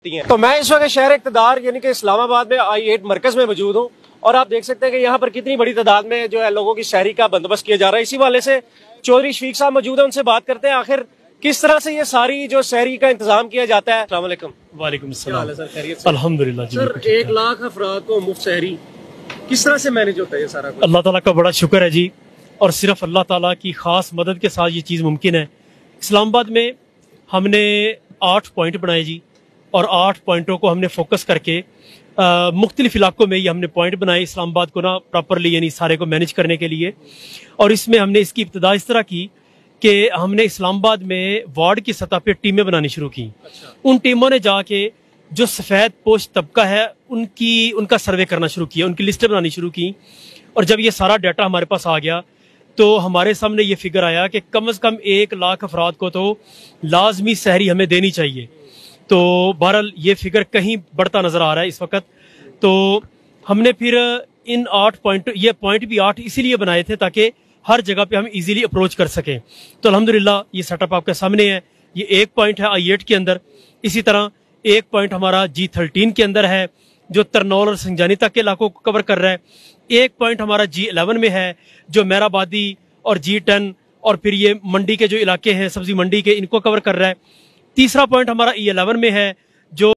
तो मैं इस वक्त शहर इक़्तिदार यानी कि इस्लामाबाद में I8 मरकज में मौजूद हूँ और आप देख सकते हैं कि यहाँ पर कितनी बड़ी तादाद में जो है लोगों की सहरी का बंदोबस्त किया जा रहा है। इसी वाले से चौधरी शफीक साहब मौजूद है, उनसे बात करते हैं आखिर किस तरह से ये सारी जो सहरी का इंतजाम किया जाता है। अस्सलाम वालेकुम। वालेकुम सलाम। सर खैरियत से? अल्हम्दुलिल्लाह जी। सर 1 लाख अफराद को मुफ्त सहरी किस तरह से मैनेज होता है ये सारा कुछ? अल्लाह ताला का बड़ा शुक्र है जी, और सिर्फ अल्लाह ताला की खास मदद के साथ ये चीज़ मुमकिन है। इस्लामाबाद में हमने 8 पॉइंट बनाए जी, और 8 पॉइंटों को हमने फोकस करके मुख्तलिफ इलाकों में ये हमने पॉइंट बनाए इस्लामाबाद को ना प्रॉपरली यानी सारे को मैनेज करने के लिए। और इसमें हमने इसकी इब्तिदा इस तरह की कि हमने इस्लामाबाद में वार्ड की सतह पे टीमें बनानी शुरू की। अच्छा। उन टीमों ने जाके जो सफ़ेद पोश तबका है उनका सर्वे करना शुरू किया, उनकी लिस्टें बनानी शुरू की। और जब ये सारा डाटा हमारे पास आ गया तो हमारे सामने ये फिगर आया कि कम से कम 1 लाख अफराद को तो लाजमी सहरी हमें देनी चाहिए। तो बहरहाल ये फिगर कहीं बढ़ता नजर आ रहा है इस वक्त। तो हमने फिर इन 8 पॉइंट, ये पॉइंट भी 8 इसीलिए बनाए थे ताकि हर जगह पे हम इजीली अप्रोच कर सकें। तो अल्हम्दुलिल्लाह ये सेटअप आपके सामने है। ये 1 पॉइंट है I8 के अंदर, इसी तरह 1 पॉइंट हमारा G13 के अंदर है जो तरनौल और संजानी तक के इलाकों को कवर कर रहा है। 1 पॉइंट हमारा G11 में है जो मेहराबादी और G10 और फिर ये मंडी के जो इलाके हैं सब्जी मंडी के, इनको कवर कर रहा है। तीसरा पॉइंट हमारा E11 में है